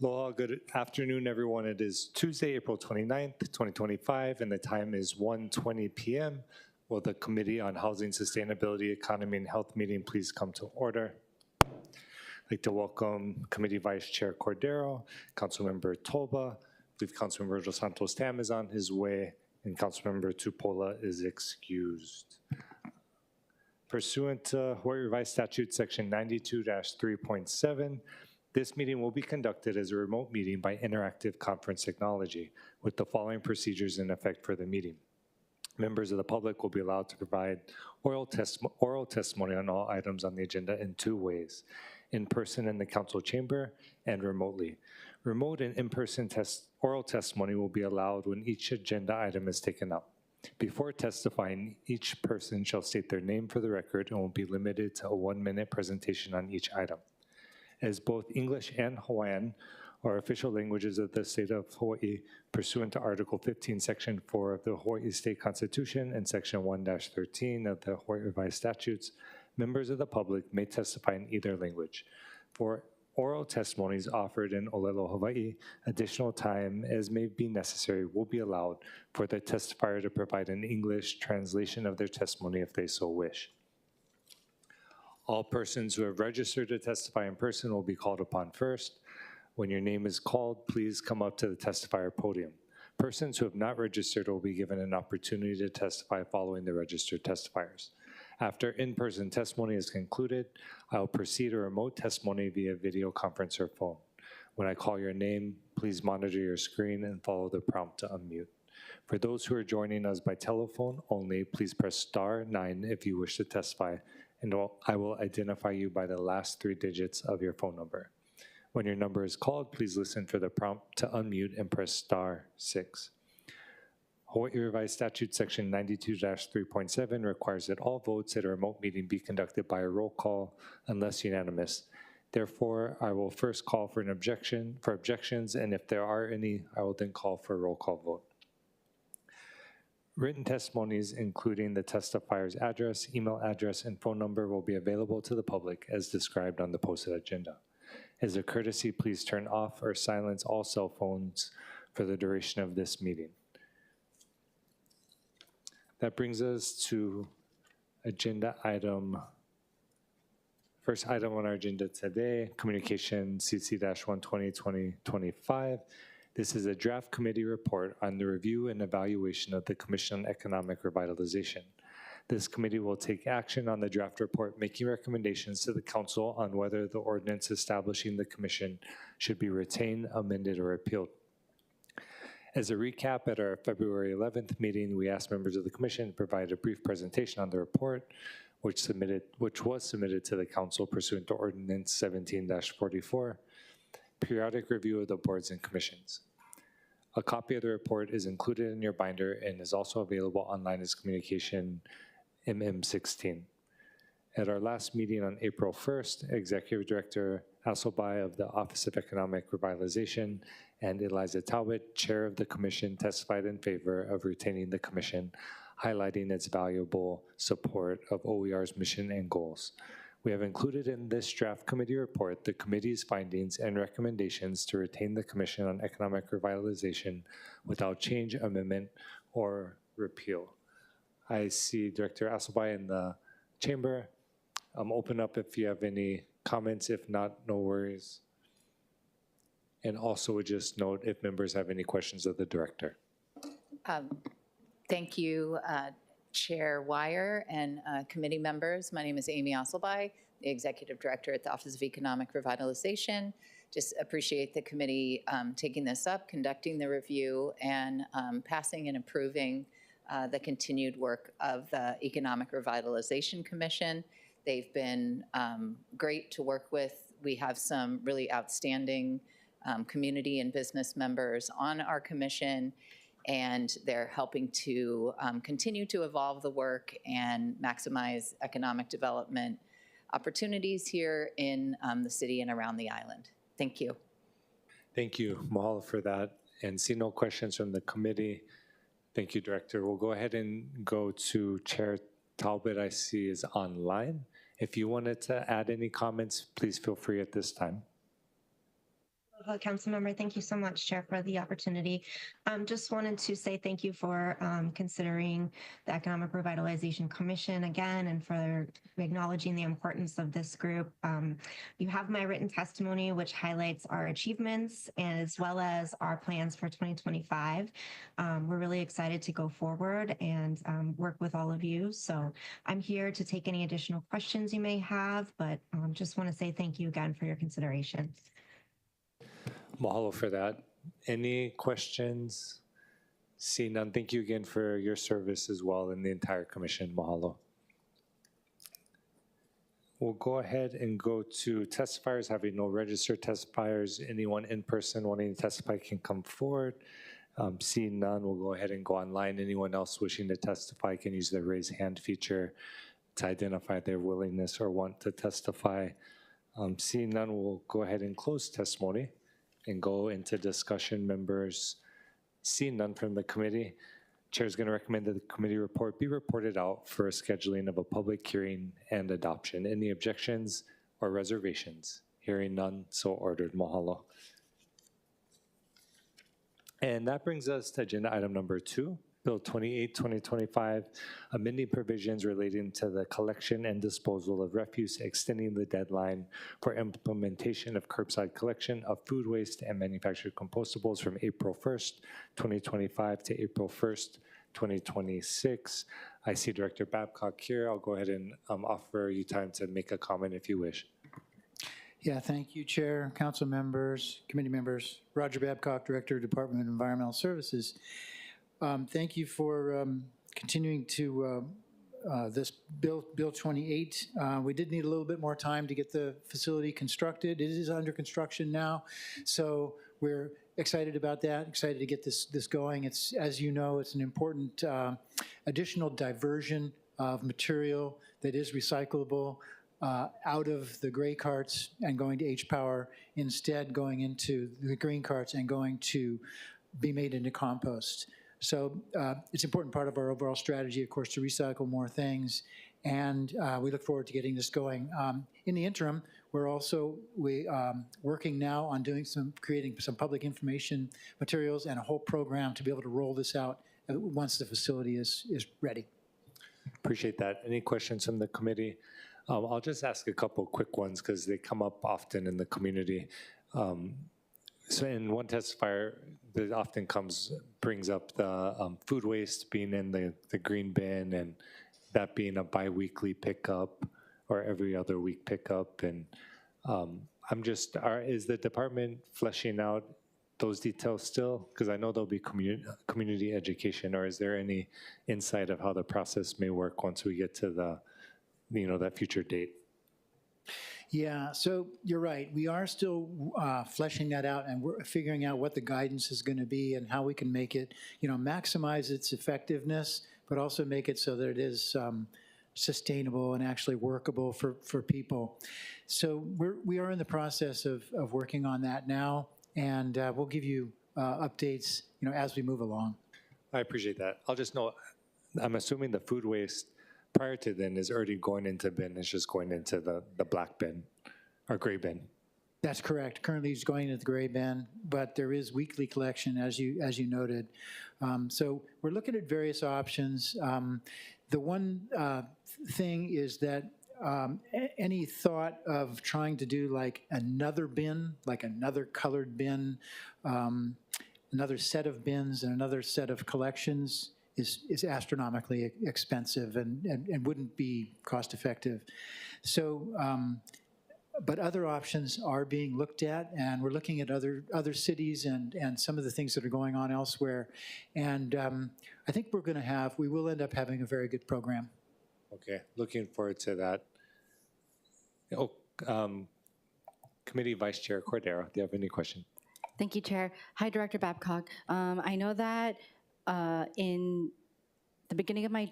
Aloha, good afternoon, everyone. It is Tuesday, April 29th, 2025, and the time is 1:20 p.m. Will the Committee on Housing, Sustainability, Economy, and Health meeting please come to order? I'd like to welcome Committee Vice Chair Cordero, Councilmember Toba. I believe Councilmember Dos Santos Tam is on his way, and Councilmember Tupola is excused. Pursuant to Hawaii Revised Statute Section 92-3.7, this meeting will be conducted as a remote meeting by interactive conference technology with the following procedures in effect for the meeting. Members of the public will be allowed to provide oral testimony on all items on the agenda in two ways: in person in the council chamber and remotely. Remote and in-person oral testimony will be allowed when each agenda item is taken up. Before testifying, each person shall state their name for the record and will be limited to a 1-minute presentation on each item. As both English and Hawaiian are official languages of the state of Hawaii pursuant to Article 15, Section 4 of the Hawaii State Constitution and Section 1-13 of the Hawaii Revised Statutes, members of the public may testify in either language. For oral testimonies offered in Olelo, Hawaii, additional time as may be necessary will be allowed for the testifier to provide an English translation of their testimony if they so wish. All persons who have registered to testify in person will be called upon first. When your name is called, please come up to the testifier podium. Persons who have not registered will be given an opportunity to testify following the registered testifiers. After in-person testimony is concluded, I will proceed to remote testimony via video conference or phone. When I call your name, please monitor your screen and follow the prompt to unmute. For those who are joining us by telephone only, please press *9 if you wish to testify, and I will identify you by the last 3 digits of your phone number. When your number is called, please listen for the prompt to unmute and press *6. Hawaii Revised Statute Section 92-3.7 requires that all votes at a remote meeting be conducted by a roll call unless unanimous. Therefore, I will first call for objections, and if there are any, I will then call for a roll call vote. Written testimonies, including the testifier's address, email address, and phone number, will be available to the public as described on the posted agenda. As a courtesy, please turn off or silence all cell phones for the duration of this meeting. That brings us to first item on our agenda today, Communication CC-120-2025. This is a draft committee report on the review and evaluation of the Commission on Economic Revitalization. This committee will take action on the draft report, making recommendations to the Council on whether the ordinance establishing the Commission should be retained, amended, or repealed. As a recap, at our February 11th meeting, we asked members of the Commission to provide a brief presentation on the report, which was submitted to the Council pursuant to Ordinance 17-44, periodic review of the boards and commissions. A copy of the report is included in your binder and is also available online as Communication MM16. At our last meeting on April 1st, Executive Director Asselby of the Office of Economic Revitalization and Eliza Talbot, Chair of the Commission, testified in favor of retaining the Commission, highlighting its valuable support of OER's mission and goals. We have included in this draft committee report the committee's findings and recommendations to retain the Commission on Economic Revitalization without change, amendment, or repeal. I see Director Asselby in the chamber. Open up if you have any comments. If not, no worries. And also would just note if members have any questions of the director. Thank you, Chair Weyer and committee members. My name is Amy Asselby, the Executive Director at the Office of Economic Revitalization. Just appreciate the committee taking this up, conducting the review, and passing and approving the continued work of the Economic Revitalization Commission. They've been great to work with. We have some really outstanding community and business members on our commission, and they're helping to continue to evolve the work and maximize economic development opportunities here in the city and around the island. Thank you. Thank you, Mahalo, for that. And see no questions from the committee. Thank you, Director. We'll go ahead and go to Chair Talbot, I see is online. If you wanted to add any comments, please feel free at this time. Councilmember, thank you so much, Chair, for the opportunity. Just wanted to say thank you for considering the Economic Revitalization Commission again and for acknowledging the importance of this group. You have my written testimony, which highlights our achievements as well as our plans for 2025. We're really excited to go forward and work with all of you. So I'm here to take any additional questions you may have, but just want to say thank you again for your consideration. Mahalo for that. Any questions? See none. Thank you again for your service as well and the entire commission. Mahalo. We'll go ahead and go to testifiers having no registered testifiers. Anyone in person wanting to testify can come forward. Seeing none, we'll go ahead and go online. Anyone else wishing to testify can use the raise hand feature to identify their willingness or want to testify. Seeing none, we'll go ahead and close testimony and go into discussion. Members, seeing none from the committee, Chair is going to recommend that the committee report be reported out for scheduling of a public hearing and adoption. Any objections or reservations? Hearing none, so ordered. Mahalo. And that brings us to agenda item number 2, Bill 28, 2025, amending provisions relating to the collection and disposal of refuse, extending the deadline for implementation of curbside collection of food waste and manufactured compostables from April 1st, 2025 to April 1st, 2026. I see Director Babcock here. I'll go ahead and offer you time to make a comment if you wish. Yeah, thank you, Chair, Council members, committee members. Roger Babcock, Director, Department of Environmental Services. Thank you for continuing to this Bill 28. We did need a little bit more time to get the facility constructed. It is under construction now, so we're excited about that, excited to get this going. It's, as you know, it's an important additional diversion of material that is recyclable out of the gray carts and going to H-Power, instead going into the green carts and going to be made into compost. So it's an important part of our overall strategy, of course, to recycle more things, and we look forward to getting this going. In the interim, we're also working now on creating some public information materials and a whole program to be able to roll this out once the facility is ready. Appreciate that. Any questions from the committee? I'll just ask a couple quick ones because they come up often in the community. So in one testifier that often brings up the food waste being in the green bin and that being a bi-weekly pickup or every other week pickup. And is the department fleshing out those details still? Because I know there'll be community education, or is there any insight of how the process may work once we get to the that future date? Yeah, so you're right. We are still fleshing that out, and we're figuring out what the guidance is going to be and how we can make it, maximize its effectiveness, but also make it so that it is sustainable and actually workable for people. So we are in the process of working on that now, and we'll give you updates, as we move along. I appreciate that. I'll just note, I'm assuming the food waste prior to then is already going into bin. It's just going into the black bin or gray bin. That's correct. Currently it's going into the gray bin, but there is weekly collection, as you noted. So we're looking at various options. The one thing is that any thought of trying to do like another bin, like another colored bin, another set of bins and another set of collections is astronomically expensive and wouldn't be cost effective. So, but other options are being looked at, and we're looking at other cities and some of the things that are going on elsewhere. And I think we will end up having a very good program. Okay, looking forward to that. Committee Vice Chair Cordero, do you have any question? Thank you, Chair. Hi, Director Babcock. I know that in the beginning of my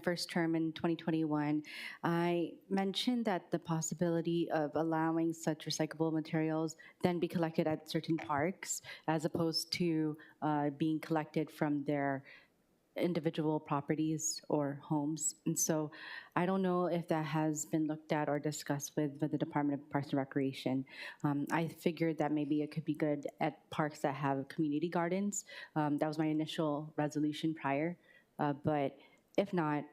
first term in 2021, I mentioned that the possibility of allowing such recyclable materials then be collected at certain parks as opposed to being collected from their individual properties or homes. And so I don't know if that has been looked at or discussed with the Department of Parks and Recreation. I figured that maybe it could be good at parks that have community gardens. That was my initial resolution prior. But if not,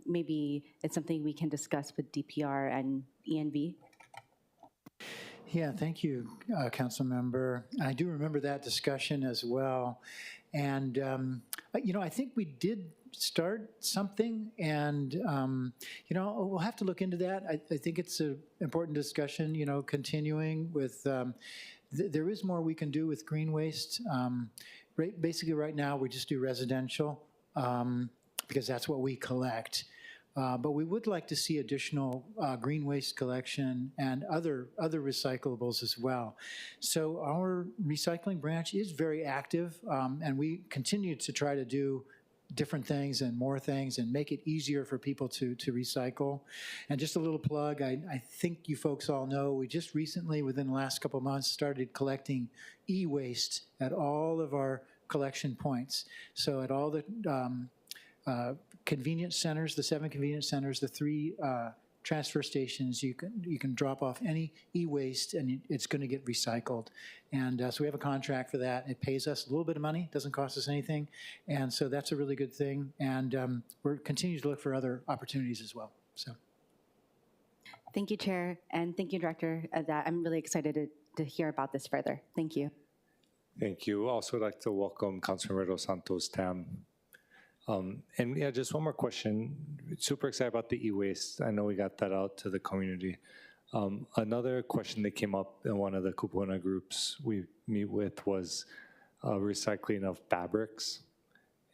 maybe it's something we can discuss with DPR and ENV. Yeah, thank you, Councilmember. I do remember that discussion as well. And, I think we did start something, and, we'll have to look into that. I think it's an important discussion, continuing with, there is more we can do with green waste. Basically, right now, we just do residential because that's what we collect. But we would like to see additional green waste collection and other recyclables as well. So our recycling branch is very active, and we continue to try to do different things and more things and make it easier for people to recycle. And just a little plug, I think you folks all know, we just recently, within the last couple of months, started collecting e-waste at all of our collection points. So at all the convenience centers, the 7 convenience centers, the 3 transfer stations, you can drop off any e-waste and it's going to get recycled. And so we have a contract for that. It pays us a little bit of money, doesn't cost us anything. And so that's a really good thing. And we're continuing to look for other opportunities as well. So. Thank you, Chair, and thank you, Director. I'm really excited to hear about this further. Thank you. Thank you. Also like to welcome Councilmember Dos Santos Tam. And yeah, just one more question. Super excited about the e-waste. I know we got that out to the community. Another question that came up in one of the Kupuna groups we meet with was recycling of fabrics.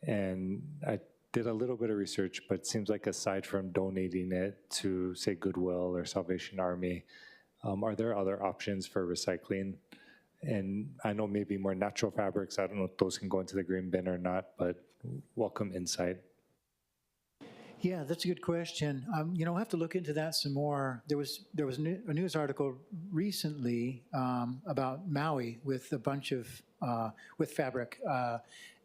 And I did a little bit of research, but it seems like aside from donating it to, say, Goodwill or Salvation Army, are there other options for recycling? And I know maybe more natural fabrics, I don't know if those can go into the green bin or not, but welcome insight. Yeah, that's a good question. We'll have to look into that some more. There was a news article recently about Maui with a bunch of, with fabric,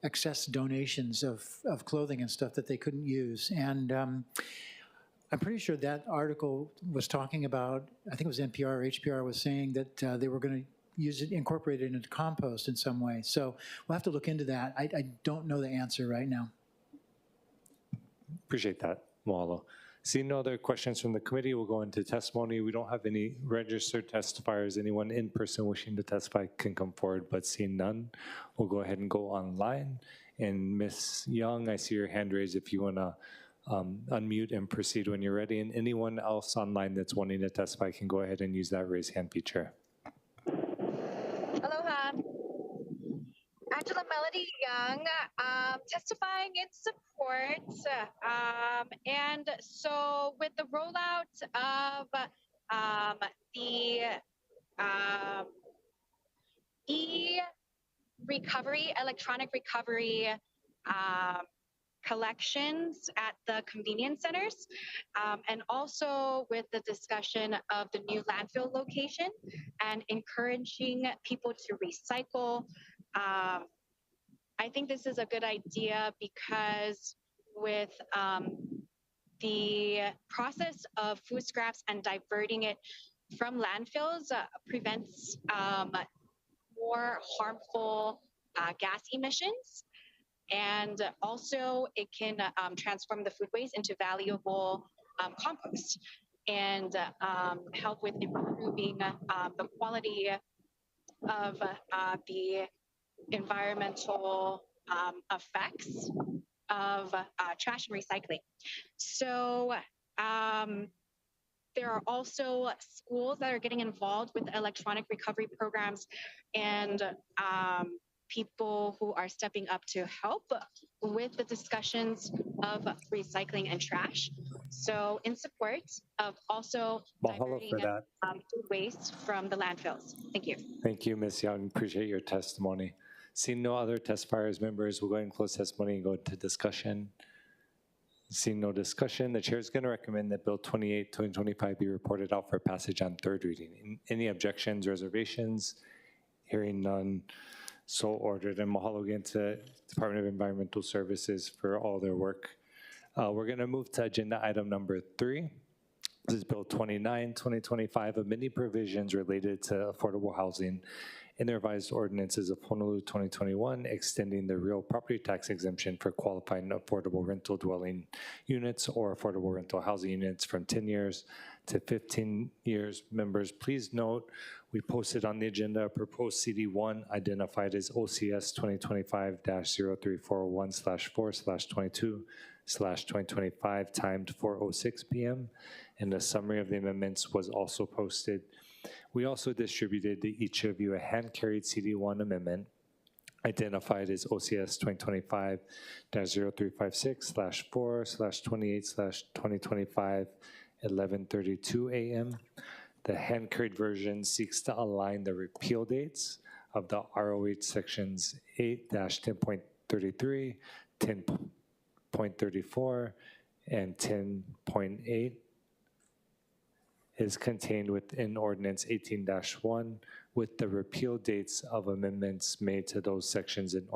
excess donations of clothing and stuff that they couldn't use. And I'm pretty sure that article was talking about, I think it was NPR or HPR was saying that they were going to use it, incorporate it into compost in some way. So we'll have to look into that. I don't know the answer right now. Appreciate that, Mahalo. Seeing no other questions from the committee, we'll go into testimony. We don't have any registered testifiers. Anyone in person wishing to testify can come forward, but seeing none, we'll go ahead and go online. And Ms. Young, I see your hand raised if you want to unmute and proceed when you're ready. And anyone else online that's wanting to testify can go ahead and use that raise hand feature. Aloha. Angela Melody Young, testifying in support. And so with the rollout of the e-recovery, electronic recovery collections at the convenience centers, and also with the discussion of the new landfill location and encouraging people to recycle. I think this is a good idea because with the process of food scraps and diverting it from landfills prevents more harmful gas emissions. And also it can transform the food waste into valuable compost and help with improving the quality of the environmental effects of trash and recycling. So there are also schools that are getting involved with electronic recovery programs and people who are stepping up to help with the discussions of recycling and trash. So in support of also diverting food waste from the landfills. Thank you. Thank you, Ms. Young. Appreciate your testimony. Seeing no other testifiers, members, we'll go ahead and close testimony and go into discussion. Seeing no discussion, the chair is going to recommend that Bill 28, 2025 be reported out for passage on third reading. Any objections, reservations? Hearing none, So ordered, and mahalo again to Department of Environmental Services for all their work. We're going to move to agenda item number 3. This is Bill 29, 2025, amending provisions related to affordable housing in the revised ordinances of Honolulu 2021, extending the real property tax exemption for qualifying affordable rental dwelling units or affordable rental housing units from 10 years to 15 years. Members, please note, we posted on the agenda a proposed CD1 identified as OCS 2025-0341/4/22/2025, timed 4:06 p.m., and a summary of the amendments was also posted. We also distributed to each of you a hand-carried CD1 amendment identified as OCS 2025-0356/4/28/2025, 11:32 a.m. The hand-carried version seeks to align the repeal dates of the ROH sections 8-10.33, 10.34, and 10.8 is contained within Ordinance 18-1 with the repeal dates of amendments made to those sections in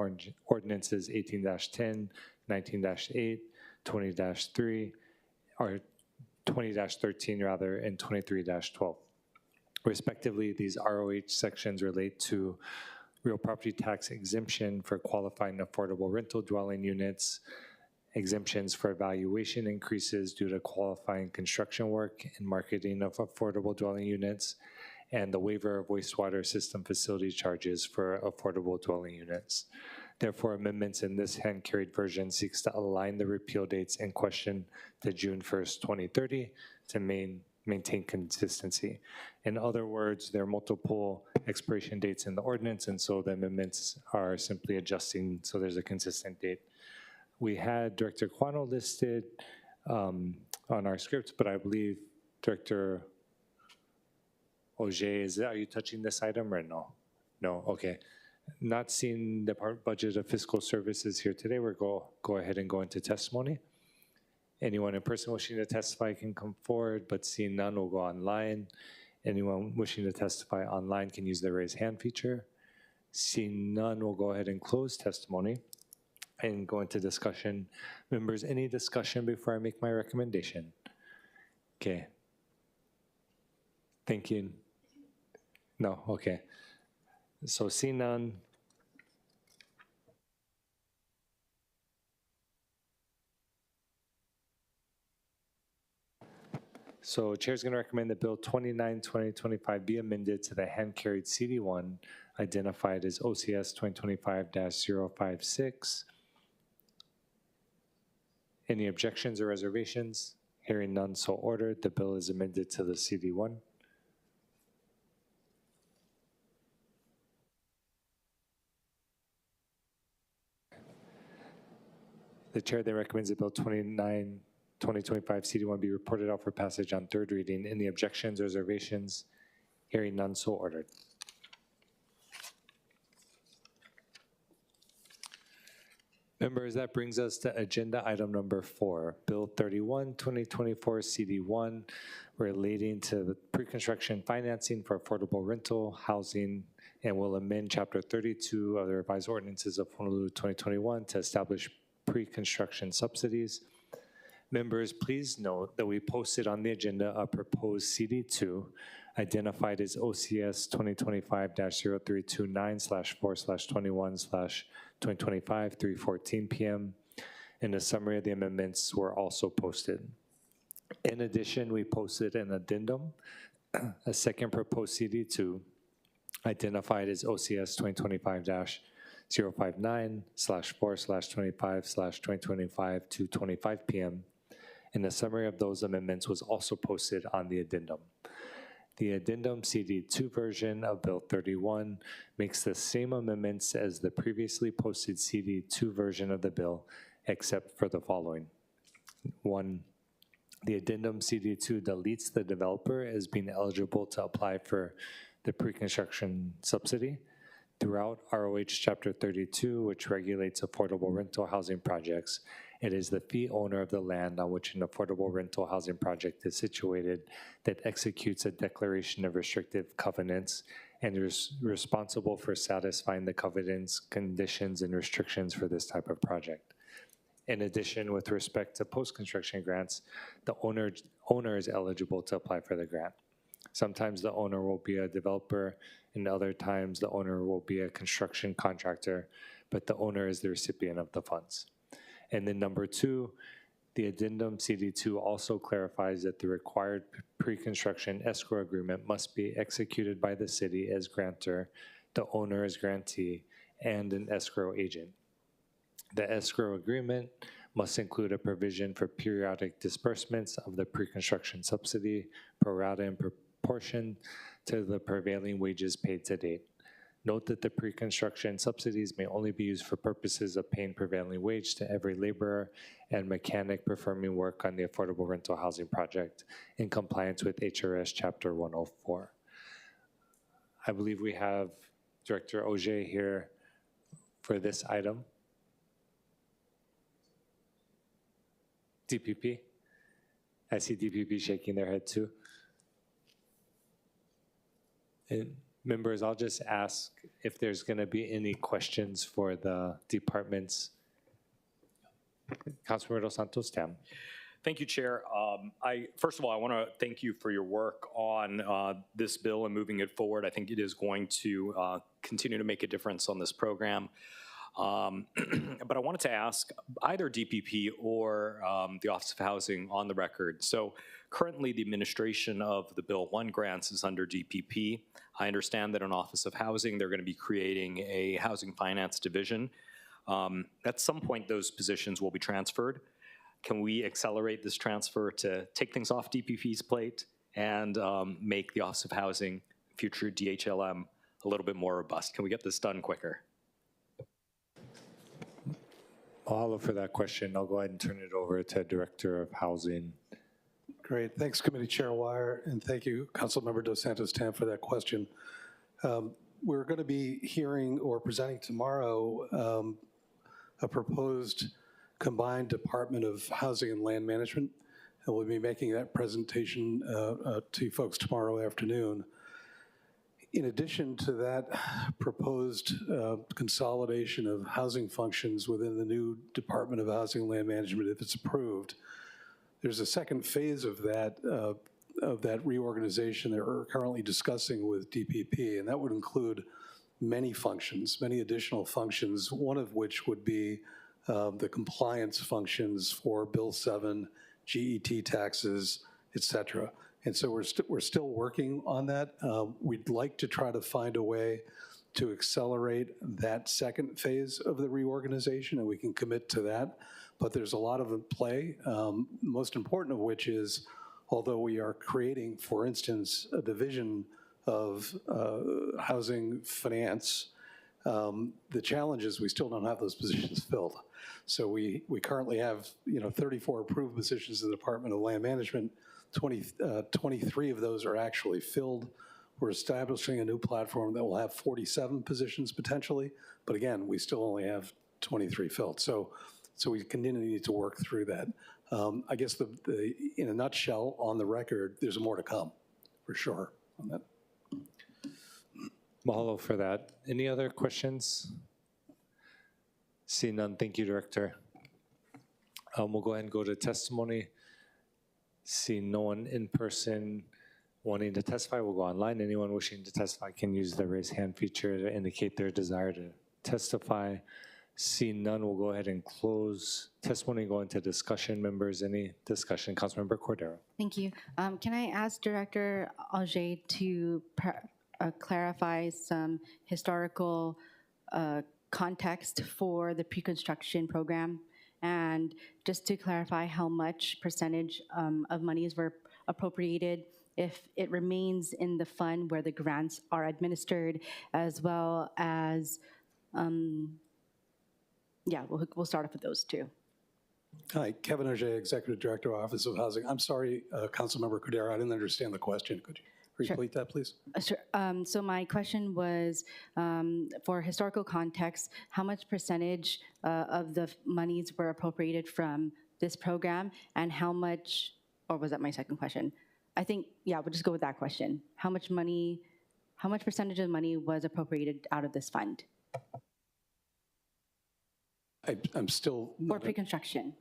Ordinances 18-10, 19-8, 20-3, or 20-13 rather, and 23-12. Respectively, these ROH sections relate to real property tax exemption for qualifying affordable rental dwelling units, exemptions for valuation increases due to qualifying construction work and marketing of affordable dwelling units, and the waiver of wastewater system facility charges for affordable dwelling units. Therefore, amendments in this hand-carried version seeks to align the repeal dates in question to June 1st, 2030 to maintain consistency. In other words, there are multiple expiration dates in the ordinance, and so the amendments are simply adjusting so there's a consistent date. We had Director Quano listed on our script, but I believe Director Auger, are you touching this item or no? No, okay. Not seeing the budget of fiscal services here today, we'll go ahead and go into testimony. Anyone in person wishing to testify can come forward, but seeing none, we'll go online. Anyone wishing to testify online can use the raise hand feature. Seeing none, we'll go ahead and close testimony and go into discussion. Members, any discussion before I make my recommendation? Okay. Thinking? No, okay. So seeing none. So Chair's going to recommend that Bill 29, 2025 be amended to the hand-carried CD1 identified as OCS 2025-056. Any objections or reservations? Hearing none, so ordered. The bill is amended to the CD1. The Chair then recommends that Bill 29, 2025 CD1 be reported out for passage on third reading. Any objections or reservations? Hearing none, so ordered. Members, that brings us to agenda item number 4, Bill 31, 2024 CD1, relating to the pre-construction financing for affordable rental housing, and will amend Chapter 32 of the revised ordinances of Honolulu 2021 to establish pre-construction subsidies. Members, please note that we posted on the agenda a proposed CD2 identified as OCS 2025-0329/4/21/2025, 3:14 p.m. And a summary of the amendments were also posted. In addition, we posted an addendum, a second proposed CD2 identified as OCS 2025-059/4/25/2025, 2:25 p.m. And a summary of those amendments was also posted on the addendum. The addendum CD2 version of Bill 31 makes the same amendments as the previously posted CD2 version of the bill, except for the following. 1, the addendum CD2 deletes the developer as being eligible to apply for the pre-construction subsidy. Throughout ROH Chapter 32, which regulates affordable rental housing projects, it is the fee owner of the land on which an affordable rental housing project is situated that executes a declaration of restrictive covenants and is responsible for satisfying the covenants, conditions, and restrictions for this type of project. In addition, with respect to post-construction grants, the owner is eligible to apply for the grant. Sometimes the owner will be a developer, and other times the owner will be a construction contractor, but the owner is the recipient of the funds. And then number 2, the addendum CD2 also clarifies that the required pre-construction escrow agreement must be executed by the city as grantor, the owner as grantee, and an escrow agent. The escrow agreement must include a provision for periodic disbursements of the pre-construction subsidy pro rata in proportion to the prevailing wages paid to date. Note that the pre-construction subsidies may only be used for purposes of paying prevailing wage to every laborer and mechanic performing work on the affordable rental housing project in compliance with HRS Chapter 104. I believe we have Director Auger here for this item. DPP? I see DPP shaking their head too. And members, I'll just ask if there's going to be any questions for the departments. Councilmember Dos Santos, Tam. Thank you, Chair. First of all, I want to thank you for your work on this bill and moving it forward. I think it is going to continue to make a difference on this program. But I wanted to ask either DPP or the Office of Housing on the record. So currently the administration of the Bill 1 grants is under DPP. I understand that in Office of Housing, they're going to be creating a housing finance division. At some point, those positions will be transferred. Can we accelerate this transfer to take things off DPP's plate and make the Office of Housing, future DHLM, a little bit more robust? Can we get this done quicker? Mahalo for that question. I'll go ahead and turn it over to Director of Housing. Great. Thanks, Committee Chair Weyer, and thank you, Councilmember Dos Santos Tam, for that question. We're going to be hearing or presenting tomorrow a proposed combined Department of Housing and Land Management, and we'll be making that presentation to you folks tomorrow afternoon. In addition to that proposed consolidation of housing functions within the new Department of Housing and Land Management, if it's approved, there's a second phase of that reorganization that we're currently discussing with DPP, and that would include many functions, many additional functions, one of which would be the compliance functions for Bill 7, GET taxes, et cetera. And so we're still working on that. We'd like to try to find a way to accelerate that second phase of the reorganization, and we can commit to that. But there's a lot of play, most important of which is, although we are creating, for instance, a division of housing finance, the challenge is we still don't have those positions filled. So we currently have 34 approved positions in the Department of Land Management. 23 of those are actually filled. We're establishing a new platform that will have 47 positions potentially, but again, we still only have 23 filled. So we continue to work through that. I guess in a nutshell, on the record, there's more to come, for sure, on that. Mahalo for that. Any other questions? Seeing none, thank you, Director. We'll go ahead and go to testimony. Seeing no one in person wanting to testify, we'll go online. Anyone wishing to testify can use the raise hand feature to indicate their desire to testify. Seeing none, we'll go ahead and close testimony, go into discussion. Members, any discussion? Councilmember Cordero. Thank you. Can I ask Director Auger to clarify some historical context for the pre-construction program? And just to clarify how much percentage of monies were appropriated, if it remains in the fund where the grants are administered, as well as, yeah, we'll start off with those two. Hi, Kevin Auger, Executive Director, Office of Housing. I'm sorry, Councilmember Cordero, I didn't understand the question. Could you repeat that, please? Sure. So my question was, for historical context, how much percentage of the monies were appropriated from this program, and how much, or was that my second question? I think, yeah, we'll just go with that question. How how much percentage of money was appropriated out of this fund I'm still, for pre-construction?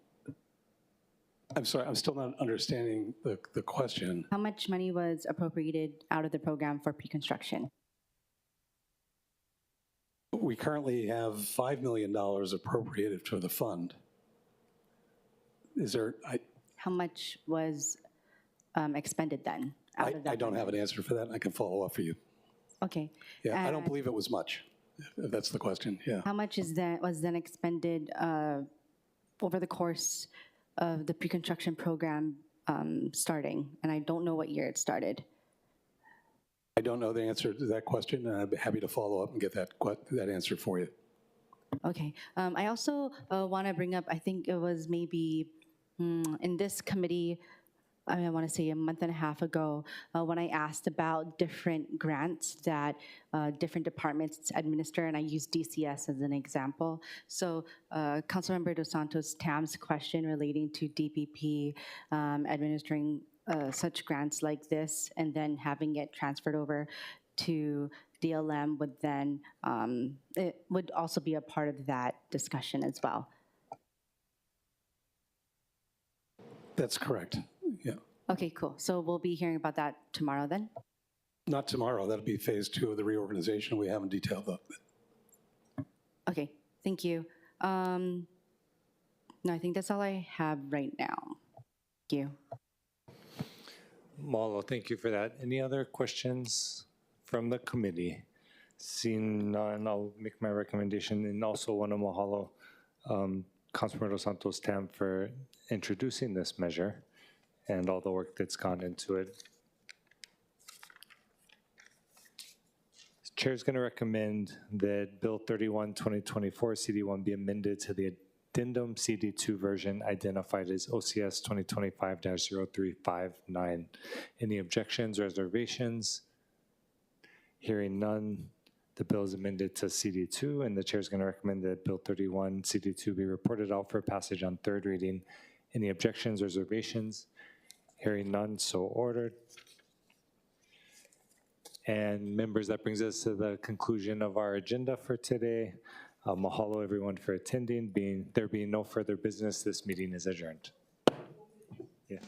I'm sorry, I'm still not understanding the question. How much money was appropriated out of the program for pre-construction? We currently have $5 million appropriated for the fund. Is there, How much was expended then out of that? I don't money? have an answer for that, and I can follow up for you. Okay. Yeah, I don't And believe it was much, if that's the question, yeah. how much was then expended over the course of the pre-construction program starting? And I don't know what year it started. I don't know the answer to that question, and I'd be happy to follow up and get that answer for you. Okay. I also want to bring up, I think it was maybe in this committee, I want to say a month and a half ago, when I asked about different grants that different departments administer, and I used DCS as an example. So Councilmember Dos Santos Tam's question relating to DPP administering such grants like this and then having it transferred over to DLM would then, it would also be a part of that discussion as well. That's correct, yeah. Okay, cool. So we'll be hearing about that tomorrow then? Not tomorrow, that'll be phase 2 of the reorganization. We haven't detailed that. Okay, thank you. No, I think that's all I have right now. Thank you. Mahalo, thank you for that. Any other questions from the committee? Seeing none, I'll make my recommendation, and also want to mahalo Councilmember Dos Santos Tam for introducing this measure and all the work that's gone into it. Chair is going to recommend that Bill 31, 2024, CD1 be amended to the addendum CD2 version identified as OCS 2025-0359. Any objections, reservations? Hearing none, the bill is amended to CD2, and the chair is going to recommend that Bill 31, CD2 be reported out for passage on third reading. Any objections, reservations? Hearing none, so ordered. And members, that brings us to the conclusion of our agenda for today. Mahalo everyone for attending. There being no further business, this meeting is adjourned. Yeah.